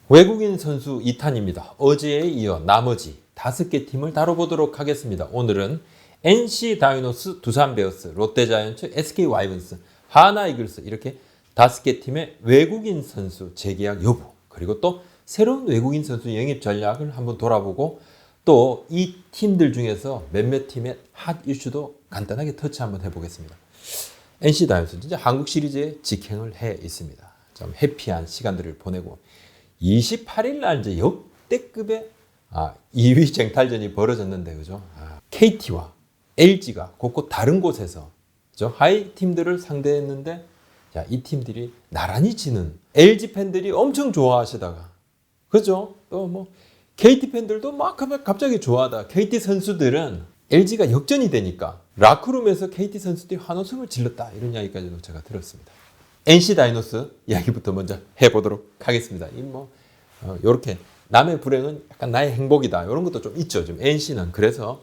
외국인 선수 2탄입니다. 어제에 이어 나머지 5개 팀을 다뤄보도록 하겠습니다. 오늘은 NC 다이노스, 두산 베어스, 롯데자이언츠, SK 와이번스, 하나 이글스 이렇게 5개 팀의 외국인 선수 재계약 여부, 그리고 또 새로운 외국인 선수 영입 전략을 한번 돌아보고 또 이 팀들 중에서 몇몇 팀의 핫 이슈도 간단하게 터치 한번 해보겠습니다. NC 다이노스 진짜 한국 시리즈에 직행을 해 있습니다. 좀 해피한 시간들을 보내고 28일 날 이제 역대급의 2위 쟁탈전이 벌어졌는데, 그죠? KT와 LG가 곳곳 다른 곳에서 그죠? 하이 팀들을 상대했는데, 자, 이 팀들이 나란히 지는 LG 팬들이 엄청 좋아하시다가, 그죠? 또 뭐 KT 팬들도 막 갑자기 좋아하다. KT 선수들은 LG가 역전이 되니까 라크룸에서 KT 선수들이 환호성을 질렀다. 이런 이야기까지도 제가 들었습니다. NC 다이노스 이야기부터 먼저 해보도록 하겠습니다. 요렇게 남의 불행은 약간 나의 행복이다. 이런 것도 좀 있죠. 지금 NC는. 그래서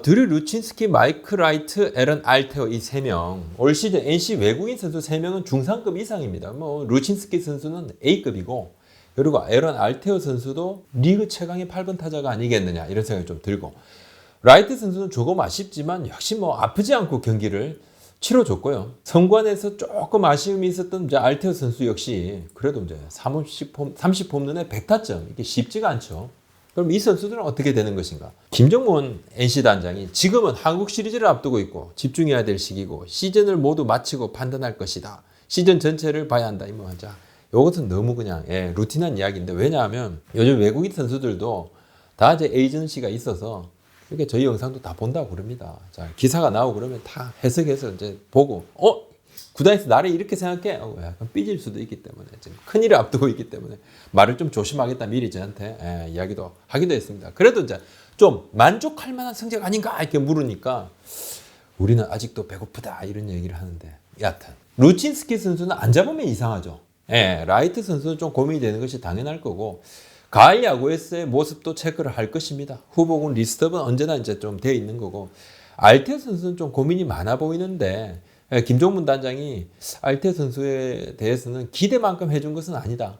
드류 루친스키, 마이크 라이트, 에런 알테어 이 3명. 올 시즌 NC 외국인 선수 3명은 중상급 이상입니다. 루친스키 선수는 A급이고, 그리고 에런 알테어 선수도 리그 최강의 8번 타자가 아니겠느냐 이런 생각이 좀 들고, 라이트 선수는 조금 아쉽지만 역시 아프지 않고 경기를 치러줬고요. 성관에서 조금 아쉬움이 있었던 알테어 선수 역시 그래도 이제 30홈런에 100타점 이게 쉽지가 않죠. 그럼 이 선수들은 어떻게 되는 것인가? 김정문 NC 단장이 지금은 한국 시리즈를 앞두고 있고 집중해야 될 시기고 시즌을 모두 마치고 판단할 것이다. 시즌 전체를 봐야 한다. 이것은 너무 그냥 루틴한 이야기인데, 왜냐하면 요즘 외국인 선수들도 다 이제 에이전시가 있어서 이렇게 저희 영상도 다 본다고 그럽니다. 자, 기사가 나오고 그러면 다 해석해서 이제 보고, 구단에서 나를 이렇게 생각해? 약간 삐질 수도 있기 때문에, 지금 큰일을 앞두고 있기 때문에 말을 좀 조심하겠다 미리 저한테 이야기도 하기도 했습니다. 그래도 이제 좀 만족할 만한 성적 아닌가 이렇게 물으니까 우리는 아직도 배고프다 이런 얘기를 하는데, 여하튼 루친스키 선수는 안 잡으면 이상하죠. 라이트 선수는 좀 고민이 되는 것이 당연할 거고, 가을 야구에서의 모습도 체크를 할 것입니다. 후보군 리스트업은 언제나 이제 좀 되어 있는 거고, 알테 선수는 좀 고민이 많아 보이는데, 김종문 단장이 알테 선수에 대해서는 기대만큼 해준 것은 아니다.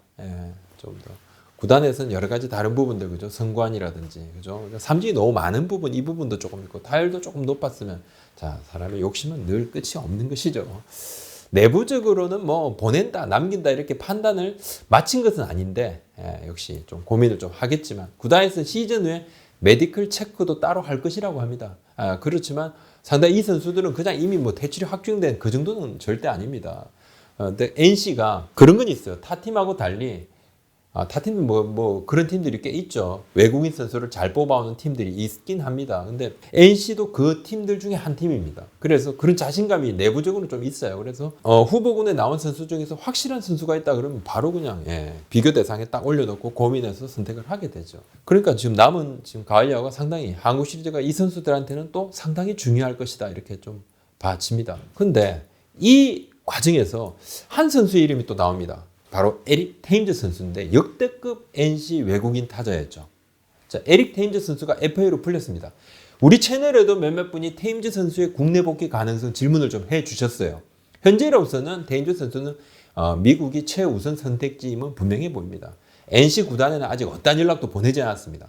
좀 더 구단에서는 여러 가지 다른 부분들, 그죠? 성관이라든지, 그죠? 삼진이 너무 많은 부분, 이 부분도 조금 있고, 타율도 조금 높았으면, 자, 사람의 욕심은 늘 끝이 없는 것이죠. 내부적으로는 보낸다, 남긴다 이렇게 판단을 마친 것은 아닌데, 역시 좀 고민을 좀 하겠지만, 구단에서는 시즌 후에 메디컬 체크도 따로 할 것이라고 합니다. 그렇지만 상당히 이 선수들은 그냥 이미 퇴출이 확정된 그 정도는 절대 아닙니다. 근데 NC가 그런 건 있어요. 타 팀하고 달리, 타 팀은 그런 팀들이 꽤 있죠. 외국인 선수를 잘 뽑아오는 팀들이 있긴 합니다. 근데 NC도 그 팀들 중에 한 팀입니다. 그래서 그런 자신감이 내부적으로 좀 있어요. 그래서 후보군에 나온 선수 중에서 확실한 선수가 있다 그러면 바로 그냥 비교 대상에 딱 올려놓고 고민해서 선택을 하게 되죠. 그러니까 지금 남은 가을 야구가 상당히 한국 시리즈가 이 선수들한테는 또 상당히 중요할 것이다 이렇게 좀 봐집니다. 근데 이 과정에서 한 선수의 이름이 또 나옵니다. 바로 에릭 테임즈 선수인데 역대급 NC 외국인 타자였죠. 자, 에릭 테임즈 선수가 FA로 풀렸습니다. 우리 채널에도 몇몇 분이 테임즈 선수의 국내 복귀 가능성 질문을 좀 해주셨어요. 현재로서는 테임즈 선수는 미국이 최우선 선택지임은 분명해 보입니다. NC 구단에는 아직 어떤 연락도 보내지 않았습니다.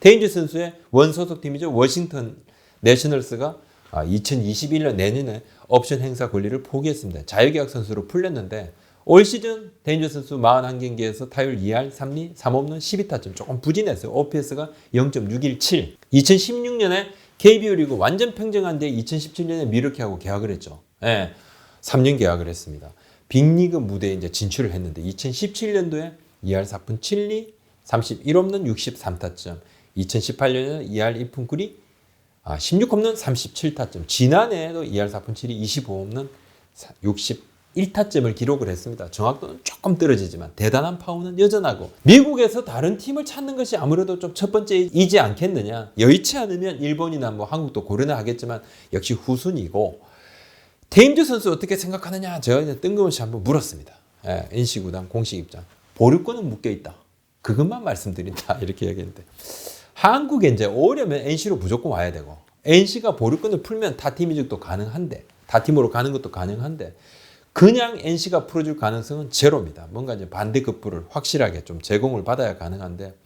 테임즈 선수의 원소속 팀이죠. 워싱턴 내셔널스가 2021년 내년에 옵션 행사 권리를 포기했습니다. 자유계약 선수로 풀렸는데 올 시즌 테임즈 선수 41경기에서 타율 2할 3리 3홈런 12타점 조금 부진했어요. OPS가 0.617. 2016년에 KBO 리그 완전 평정한 뒤에 2017년에 미러키하고 계약을 했죠. 3년 계약을 했습니다. 빅리그 무대에 이제 진출을 했는데 2017년도에 2할 4푼 7리 31홈런 63타점. 2018년에는 2할 2푼 9리 16홈런 37타점. 지난해에도 2할 4푼 7리 25홈런 61타점을 기록을 했습니다. 정확도는 조금 떨어지지만 대단한 파워는 여전하고, 미국에서 다른 팀을 찾는 것이 아무래도 좀 첫 번째이지 않겠느냐. 여의치 않으면 일본이나 한국도 고려는 하겠지만 역시 후순위고, 테임즈 선수 어떻게 생각하느냐 제가 뜬금없이 한번 물었습니다. NC 구단 공식 입장. 보류권은 묶여있다. 그것만 말씀드린다 이렇게 얘기했는데, 한국에 이제 오려면 NC로 무조건 와야 되고, NC가 보류권을 풀면 타 팀 이적도 가능한데, 타 팀으로 가는 것도 가능한데, 그냥 NC가 풀어줄 가능성은 제로입니다. 뭔가 이제 반대급부를 확실하게 좀 제공을 받아야 가능한데,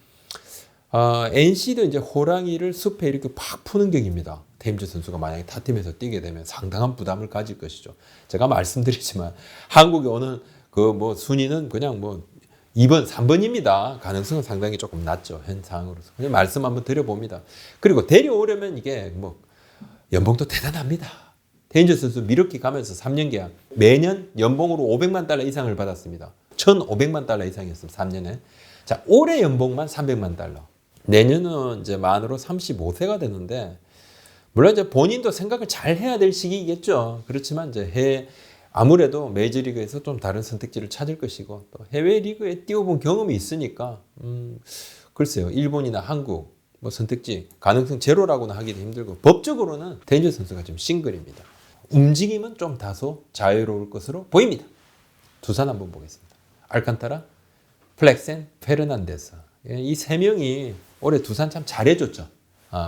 NC도 이제 호랑이를 숲에 이렇게 팍 푸는 격입니다. 테임즈 선수가 만약에 타팀에서 뛰게 되면 상당한 부담을 가질 것이죠. 제가 말씀드리지만 한국에 오는 그 뭐 순위는 그냥 뭐 2번, 3번입니다. 가능성은 상당히 조금 낮죠. 현 상황으로서. 그냥 말씀 한번 드려봅니다. 그리고 데려오려면 이게 뭐 연봉도 대단합니다. 테임즈 선수 미러키 가면서 3년 계약. 매년 연봉으로 500만 달러 이상을 받았습니다. 1,500만 달러 이상이었어요. 3년에. 자, 올해 연봉만 300만 달러. 내년은 이제 만으로 35세가 되는데, 물론 이제 본인도 생각을 잘 해야 될 시기겠죠. 그렇지만 이제 아무래도 메이저리그에서 좀 다른 선택지를 찾을 것이고, 또 해외 리그에 뛰어본 경험이 있으니까, 글쎄요. 일본이나 한국, 뭐 선택지, 가능성 제로라고는 하기도 힘들고, 법적으로는 테임즈 선수가 지금 싱글입니다. 움직임은 좀 다소 자유로울 것으로 보입니다. 두산 한번 보겠습니다. 알칸타라, 플렉센, 페르난데스. 이 세 명이 올해 두산 참 잘해줬죠.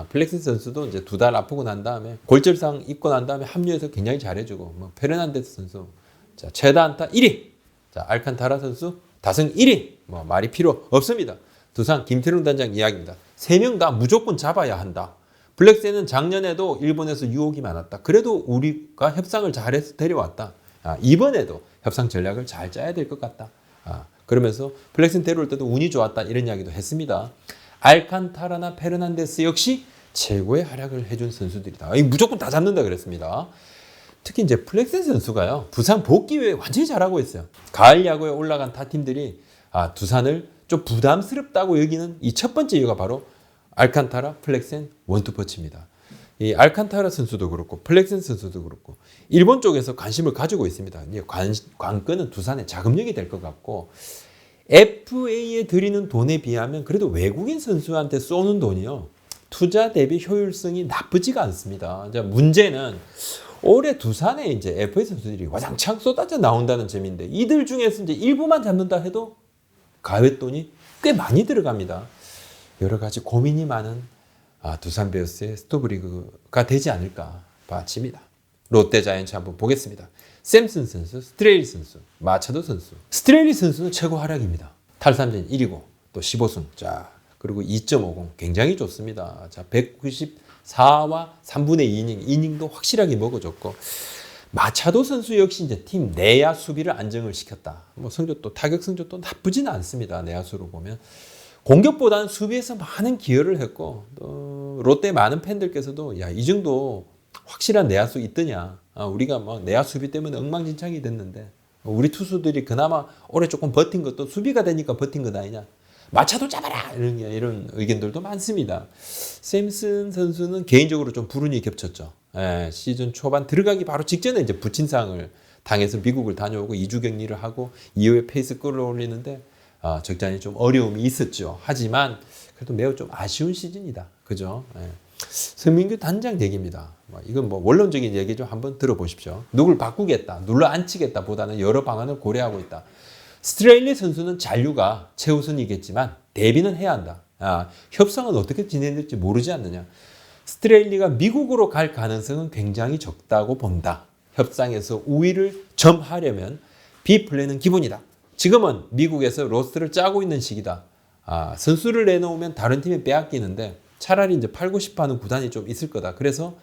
플렉센 선수도 이제 2달 아프고 난 다음에 골절상 입고 난 다음에 합류해서 굉장히 잘해주고, 뭐 페르난데스 선수 자 최다 안타 1위, 자 알칸타라 선수 다승 1위, 뭐 말이 필요 없습니다. 두산 김태룡 단장 이야기입니다. 세 명 다 무조건 잡아야 한다. 블랙센은 작년에도 일본에서 유혹이 많았다. 그래도 우리가 협상을 잘해서 데려왔다. 이번에도 협상 전략을 잘 짜야 될 것 같다. 그러면서 블랙센 데려올 때도 운이 좋았다. 이런 이야기도 했습니다. 알칸타라나 페르난데스 역시 최고의 활약을 해준 선수들이다. 무조건 다 잡는다 그랬습니다. 특히 이제 플렉센 선수가요. 부상 복귀 후에 완전히 잘하고 있어요. 가을 야구에 올라간 타팀들이 두산을 좀 부담스럽다고 여기는 이 첫 번째 이유가 바로 알칸타라, 플렉센 원투펀치입니다. 이 알칸타라 선수도 그렇고 플렉센 선수도 그렇고 일본 쪽에서 관심을 가지고 있습니다. 관건은 두산의 자금력이 될 것 같고 FA에 들이는 돈에 비하면 그래도 외국인 선수한테 쏘는 돈이요. 투자 대비 효율성이 나쁘지가 않습니다. 이제 문제는 올해 두산에 이제 FA 선수들이 와장창 쏟아져 나온다는 점인데 이들 중에서 이제 일부만 잡는다 해도 가외돈이 꽤 많이 들어갑니다. 여러 가지 고민이 많은 두산 베어스의 스토브리그가 되지 않을까 봐집니다. 롯데 자이언츠 한번 보겠습니다. 샘슨 선수, 스트레일리 선수, 마차도 선수. 스트레일리 선수는 최고 활약입니다. 탈삼진 1위고 또 15승. 자, 그리고 2.50 굉장히 좋습니다. 자, 194와 3분의 2이닝. 이닝도 확실하게 먹어줬고 마차도 선수 역시 이제 팀 내야 수비를 안정을 시켰다. 뭐 성적도 타격 성적도 나쁘지는 않습니다. 내야수로 보면. 공격보다는 수비에서 많은 기여를 했고 또 롯데 많은 팬들께서도 야, 이 정도 확실한 내야수 있더냐. 우리가 막 내야 수비 때문에 엉망진창이 됐는데 우리 투수들이 그나마 올해 조금 버틴 것도 수비가 되니까 버틴 것 아니냐. 마차도 잡아라 이런 의견들도 많습니다. 샘슨 선수는 개인적으로 좀 불운이 겹쳤죠. 시즌 초반 들어가기 바로 직전에 이제 부친상을 당해서 미국을 다녀오고 2주 격리를 하고 이후에 페이스 끌어올리는데 적잖이 좀 어려움이 있었죠. 하지만 그래도 매우 좀 아쉬운 시즌이다. 그죠? 서민규 단장 얘기입니다. 이건 뭐 원론적인 얘기 좀 한번 들어보십시오. 누굴 바꾸겠다, 눌러 앉히겠다 보다는 여러 방안을 고려하고 있다. 스트레일리 선수는 잔류가 최우선이겠지만 대비는 해야 한다. 협상은 어떻게 진행될지 모르지 않느냐. 스트레일리가 미국으로 갈 가능성은 굉장히 적다고 본다. 협상에서 우위를 점하려면 B플랜은 기본이다. 지금은 미국에서 로스트를 짜고 있는 시기다. 선수를 내놓으면 다른 팀에 빼앗기는데 차라리 이제 팔고 싶어 하는 구단이 좀 있을 거다. 그래서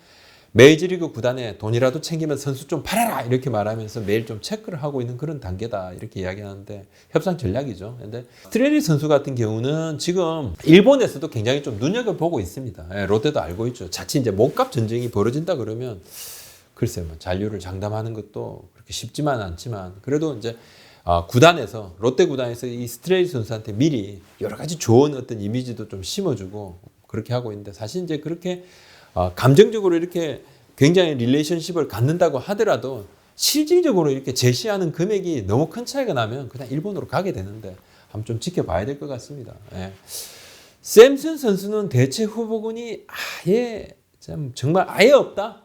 메이저리그 구단에 돈이라도 챙기면 선수 좀 팔아라 이렇게 말하면서 매일 좀 체크를 하고 있는 그런 단계다 이렇게 이야기하는데 협상 전략이죠. 근데 스트레일리 선수 같은 경우는 지금 일본에서도 굉장히 좀 눈여겨보고 있습니다. 롯데도 알고 있죠. 자칫 이제 몸값 전쟁이 벌어진다 그러면 글쎄요, 뭐 잔류를 장담하는 것도 그렇게 쉽지만 않지만 그래도 이제 구단에서 롯데 구단에서 이 스트레일리 선수한테 미리 여러 가지 좋은 어떤 이미지도 좀 심어주고 그렇게 하고 있는데 사실 이제 그렇게 감정적으로 이렇게 굉장히 릴레이션십을 갖는다고 하더라도 실질적으로 이렇게 제시하는 금액이 너무 큰 차이가 나면 그냥 일본으로 가게 되는데 한번 좀 지켜봐야 될 것 같습니다. 샘슨 선수는 대체 후보군이 아예 정말 아예 없다.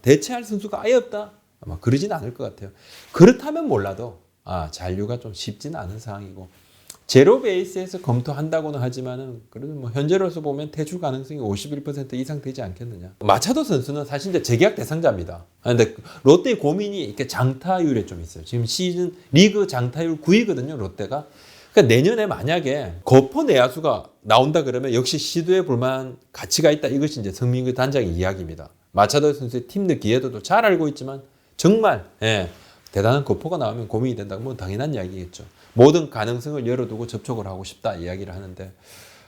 대체할 선수가 아예 없다. 아마 그러진 않을 것 같아요. 그렇다면 몰라도 잔류가 좀 쉽지는 않은 상황이고 제로 베이스에서 검토한다고는 하지만은 그래도 뭐 현재로서 보면 퇴출 가능성이 51% 이상 되지 않겠느냐. 마차도 선수는 사실 이제 재계약 대상자입니다. 근데 롯데의 고민이 이렇게 장타율에 좀 있어요. 지금 시즌 리그 장타율 9위거든요, 롯데가. 그러니까 내년에 만약에 거포 내야수가 나온다 그러면 역시 시도해 볼 만한 가치가 있다. 이것이 이제 성민규 단장의 이야기입니다. 마차도 선수의 팀 내 기회도도 잘 알고 있지만 정말 대단한 거포가 나오면 고민이 된다고 뭐 당연한 이야기겠죠. 모든 가능성을 열어두고 접촉을 하고 싶다 이야기를 하는데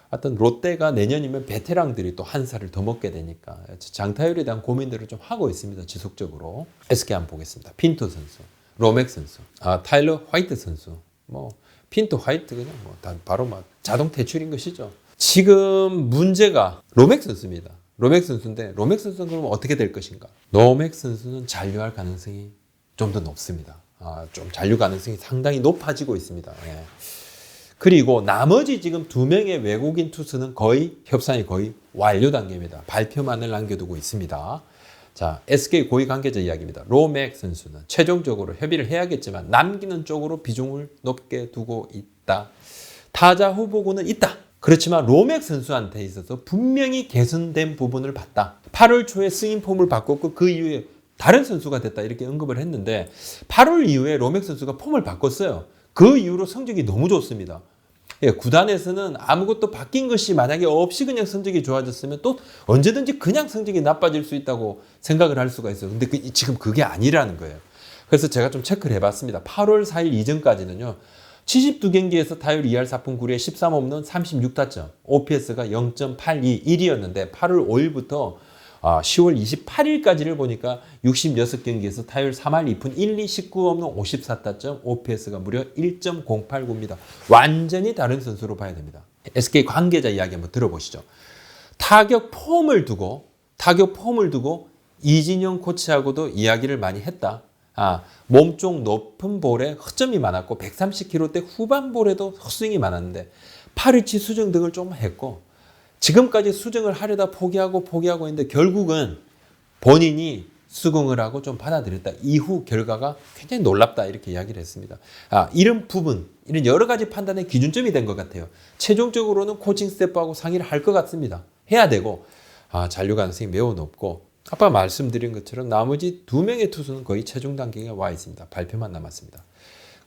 하여튼 롯데가 내년이면 베테랑들이 또 한 살을 더 먹게 되니까 장타율에 대한 고민들을 좀 하고 있습니다. 지속적으로. SK 한번 보겠습니다. 핀토 선수, 로맥 선수, 타일러 화이트 선수. 뭐 핀토 화이트 그냥 뭐 바로 막 자동 퇴출인 것이죠. 지금 문제가 로맥 선수입니다. 로맥 선수인데 로맥 선수는 그러면 어떻게 될 것인가? 로맥 선수는 잔류할 가능성이 좀 더 높습니다. 좀 잔류 가능성이 상당히 높아지고 있습니다. 예. 그리고 나머지 지금 2명의 외국인 투수는 거의 협상이 거의 완료 단계입니다. 발표만을 남겨두고 있습니다. 자, SK 고위 관계자 이야기입니다. 로맥 선수는 최종적으로 협의를 해야겠지만 남기는 쪽으로 비중을 높게 두고 있다. 타자 후보군은 있다. 그렇지만 로맥 선수한테 있어서 분명히 개선된 부분을 봤다. 8월 초에 승인 폼을 바꿨고 그 이후에 다른 선수가 됐다 이렇게 언급을 했는데 8월 이후에 로맥 선수가 폼을 바꿨어요. 그 이후로 성적이 너무 좋습니다. 구단에서는 아무것도 바뀐 것이 만약에 없이 그냥 성적이 좋아졌으면 또 언제든지 그냥 성적이 나빠질 수 있다고 생각을 할 수가 있어요. 근데 지금 그게 아니라는 거예요. 그래서 제가 좀 체크를 해봤습니다. 8월 4일 이전까지는요. 72경기에서 타율 2할 4푼 9리에 13홈런 36타점, OPS가 0.82, 1위였는데 8월 5일부터 10월 28일까지를 보니까 66경기에서 타율 3할 2푼 1, 2, 19홈런 54타점, OPS가 무려 1.089입니다. 완전히 다른 선수로 봐야 됩니다. SK 관계자 이야기 한번 들어보시죠. 타격 폼을 두고 이진영 코치하고도 이야기를 많이 했다. 몸쪽 높은 볼에 허점이 많았고 130km대 후반 볼에도 헛스윙이 많았는데 8위치 수정 등을 좀 했고 지금까지 수정을 하려다 포기하고 있는데 결국은 본인이 수긍을 하고 좀 받아들였다. 이후 결과가 굉장히 놀랍다 이렇게 이야기를 했습니다. 이런 부분, 이런 여러 가지 판단의 기준점이 된 것 같아요. 최종적으로는 코칭 스태프하고 상의를 할 것 같습니다. 해야 되고 잔류 가능성이 매우 높고 아까 말씀드린 것처럼 나머지 2명의 투수는 거의 최종 단계에 와 있습니다. 발표만 남았습니다.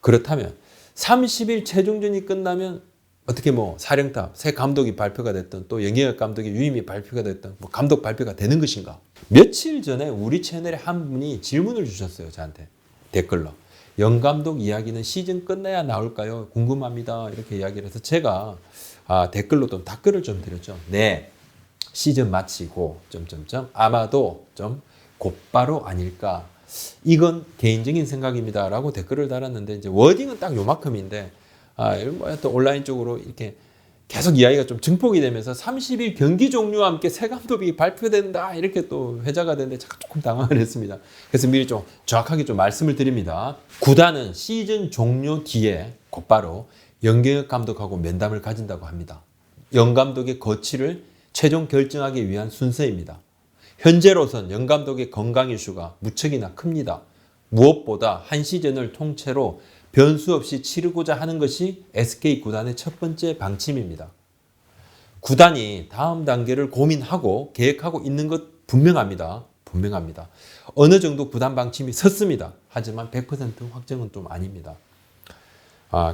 그렇다면 30일 최종전이 끝나면 어떻게 뭐 사령탑, 새 감독이 발표가 됐든 또 영예혁 감독의 유임이 발표가 됐든 뭐 감독 발표가 되는 것인가? 며칠 전에 우리 채널에 한 분이 질문을 주셨어요. 저한테 댓글로. 영 감독 이야기는 시즌 끝나야 나올까요? 궁금합니다. 이렇게 이야기를 해서 제가 댓글로 좀 답글을 좀 드렸죠. 네. 시즌 마치고 아마도 좀 곧바로 아닐까. 이건 개인적인 생각입니다. 라고 댓글을 달았는데 이제 워딩은 딱 요만큼인데 또 온라인 쪽으로 이렇게 계속 이야기가 좀 증폭이 되면서 30일 경기 종료와 함께 새 감독이 발표된다 이렇게 또 회자가 되는데 제가 조금 당황을 했습니다. 그래서 미리 좀 정확하게 좀 말씀을 드립니다. 구단은 시즌 종료 뒤에 곧바로 영경혁 감독하고 면담을 가진다고 합니다. 영 감독의 거취를 최종 결정하기 위한 순서입니다. 현재로선 영 감독의 건강 이슈가 무척이나 큽니다. 무엇보다 한 시즌을 통째로 변수 없이 치르고자 하는 것이 SK 구단의 첫 번째 방침입니다. 구단이 다음 단계를 고민하고 계획하고 있는 것 분명합니다. 어느 정도 구단 방침이 섰습니다. 하지만 100% 확정은 좀 아닙니다.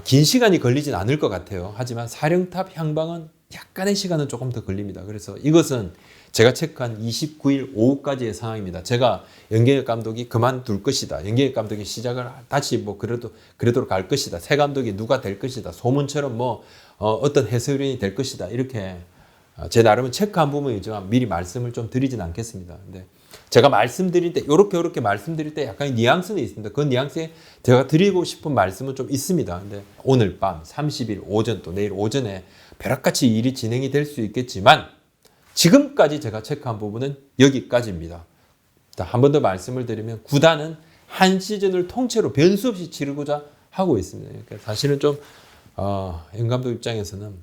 긴 시간이 걸리진 않을 것 같아요. 하지만 사령탑 향방은 약간의 시간은 조금 더 걸립니다. 그래서 이것은 제가 체크한 29일 오후까지의 상황입니다. 제가 영경혁 감독이 그만둘 것이다. 영경혁 감독이 시작을 다시 뭐 그래도록 할 것이다. 새 감독이 누가 될 것이다. 소문처럼 어떤 해설위원이 될 것이다. 이렇게 제 나름은 체크한 부분이지만 미리 말씀을 좀 드리진 않겠습니다. 근데 제가 말씀드릴 때 이렇게 말씀드릴 때 약간의 뉘앙스는 있습니다. 그 뉘앙스에 제가 드리고 싶은 말씀은 좀 있습니다. 근데 오늘 밤 30일 오전 또 내일 오전에 벼락같이 일이 진행이 될 수 있겠지만 지금까지 제가 체크한 부분은 여기까지입니다. 한 번 더 말씀을 드리면 구단은 한 시즌을 통째로 변수 없이 치르고자 하고 있습니다. 그러니까 사실은 좀 영 감독 입장에서는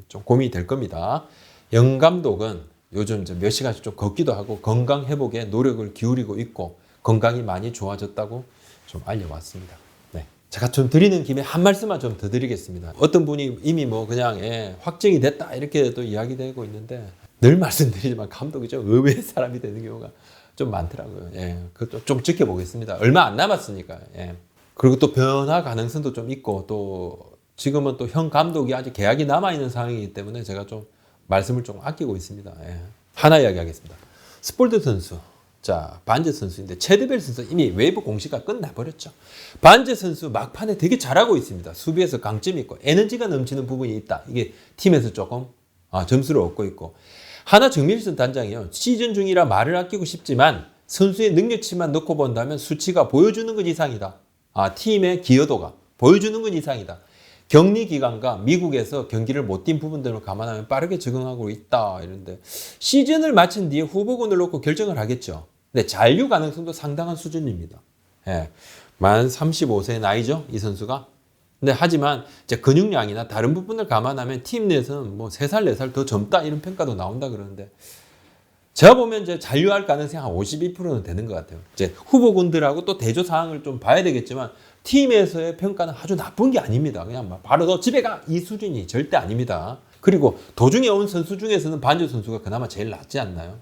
좀 고민이 될 겁니다. 영 감독은 요즘 몇 시간씩 좀 걷기도 하고 건강 회복에 노력을 기울이고 있고 건강이 많이 좋아졌다고 좀 알려왔습니다. 네. 제가 좀 드리는 김에 한 말씀만 좀 더 드리겠습니다. 어떤 분이 이미 뭐 그냥 확정이 됐다 이렇게 또 이야기되고 있는데 늘 말씀드리지만 감독이 좀 의외의 사람이 되는 경우가 좀 많더라고요. 그것도 좀 지켜보겠습니다. 얼마 안 남았으니까. 그리고 또 변화 가능성도 좀 있고 또 지금은 또 현 감독이 아직 계약이 남아있는 상황이기 때문에 제가 좀 말씀을 좀 아끼고 있습니다. 하나 이야기하겠습니다. 스폴드 선수. 자, 반제 선수인데 체드벨 선수 이미 외부 공시가 끝나버렸죠. 반제 선수 막판에 되게 잘하고 있습니다. 수비에서 강점이 있고 에너지가 넘치는 부분이 있다. 이게 팀에서 조금 점수를 얻고 있고 하나 정밀선 단장이요. 시즌 중이라 말을 아끼고 싶지만 선수의 능력치만 놓고 본다면 수치가 보여주는 것 이상이다. 팀의 기여도가 보여주는 것 이상이다. 격리 기간과 미국에서 경기를 못 뛴 부분들을 감안하면 빠르게 적응하고 있다. 이런데 시즌을 마친 뒤에 후보군을 놓고 결정을 하겠죠. 근데 잔류 가능성도 상당한 수준입니다. 만 35세 나이죠, 이 선수가. 근데 하지만 이제 근육량이나 다른 부분을 감안하면 팀 내에서는 뭐 3살, 4살 더 젊다 이런 평가도 나온다 그러는데 제가 보면 이제 잔류할 가능성이 한 52%는 되는 것 같아요. 이제 후보군들하고 또 대조 사항을 좀 봐야 되겠지만 팀에서의 평가는 아주 나쁜 게 아닙니다. 그냥 막 바로 너 집에 가! 이 수준이 절대 아닙니다. 그리고 도중에 온 선수 중에서는 반주 선수가 그나마 제일 낫지 않나요?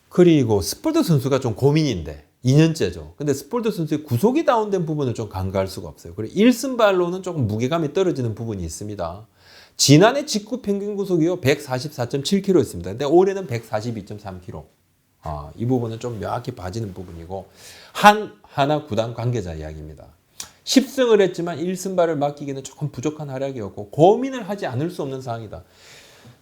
그리고 스폴드 선수가 좀 고민인데 2년째죠. 근데 스폴드 선수의 구속이 다운된 부분을 좀 간과할 수가 없어요. 그리고 1승발로는 조금 무게감이 떨어지는 부분이 있습니다. 지난해 직구 평균 구속이요 144.7kg였습니다. 근데 올해는 142.3kg. 이 부분은 좀 명확히 빠지는 부분이고 하나 구단 관계자 이야기입니다. 10승을 했지만 1승발을 맡기기는 조금 부족한 활약이었고 고민을 하지 않을 수 없는 상황이다.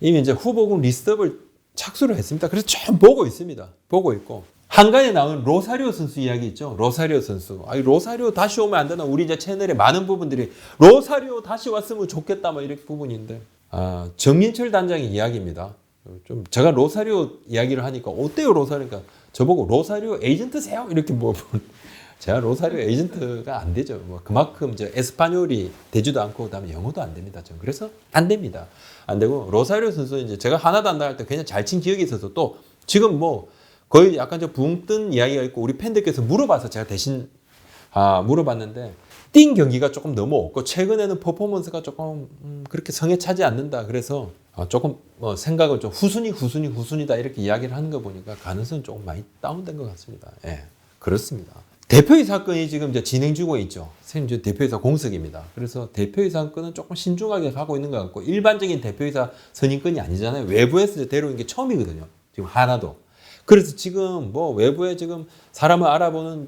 이미 이제 후보군 리스트업을 착수를 했습니다. 그래서 좀 보고 있습니다. 보고 있고 한간에 나온 로사리오 선수 이야기 있죠. 로사리오 선수. 로사리오 다시 오면 안 되나? 우리 이제 채널에 많은 부분들이 로사리오 다시 왔으면 좋겠다 뭐 이런 부분인데 정민철 단장의 이야기입니다. 좀 제가 로사리오 이야기를 하니까 어때요 로사리오가 저보고 로사리오 에이전트세요 이렇게 뭐 제가 로사리오 에이전트가 안 되죠. 뭐 그만큼 이제 에스파뇰이 되지도 않고 그다음에 영어도 안 됩니다. 전 그래서 안 됩니다. 안 되고 로사리오 선수는 이제 제가 하나도 안 나갈 때 그냥 잘 친 기억이 있어서 또 지금 뭐 거의 약간 붕 뜬 이야기가 있고 우리 팬들께서 물어봐서 제가 대신 물어봤는데 뛴 경기가 조금 너무 없고 최근에는 퍼포먼스가 조금 그렇게 성에 차지 않는다. 그래서 조금 생각을 좀 후순위다 이렇게 이야기를 하는 거 보니까 가능성은 조금 많이 다운된 것 같습니다. 그렇습니다. 대표이사 건이 지금 이제 진행 중에 있죠. 대표이사 공석입니다. 그래서 대표이사 건은 조금 신중하게 가고 있는 것 같고 일반적인 대표이사 선임건이 아니잖아요. 외부에서 데려오는 게 처음이거든요. 지금 하나도. 그래서 지금 뭐 외부에 지금 사람을 알아보는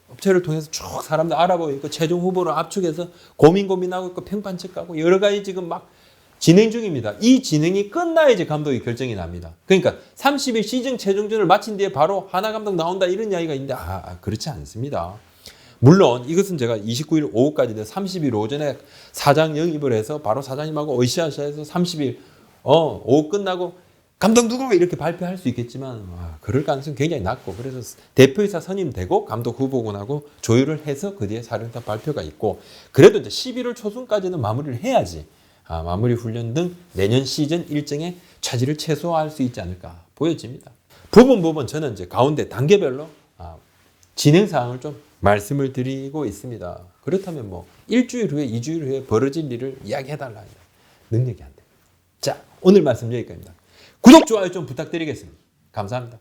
업체를 통해서 쭉 사람들 알아보고 있고 최종 후보를 압축해서 고민하고 있고 평판측하고 여러 가지 지금 막 진행 중입니다. 이 진행이 끝나야지 감독이 결정이 납니다. 그러니까 30일 시즌 최종전을 마친 뒤에 바로 하나 감독 나온다 이런 이야기가 있는데 그렇지 않습니다. 물론 이것은 제가 29일 오후까지 30일 오전에 사장 영입을 해서 바로 사장님하고 으쌰으쌰해서 30일 오후 끝나고 감독 누구 이렇게 발표할 수 있겠지만 그럴 가능성이 굉장히 낮고 그래서 대표이사 선임되고 감독 후보군하고 조율을 해서 그 뒤에 사령탑 발표가 있고 그래도 이제 11월 초순까지는 마무리를 해야지 마무리 훈련 등 내년 시즌 일정의 차질을 최소화할 수 있지 않을까 보여집니다. 부분 저는 이제 가운데 단계별로 진행 사항을 좀 말씀을 드리고 있습니다. 그렇다면 뭐 일주일 후에 2주일 후에 벌어질 일을 이야기해달라 합니다. 능력이 안 돼요. 자, 오늘 말씀 여기까지입니다. 구독, 좋아요 좀 부탁드리겠습니다. 감사합니다.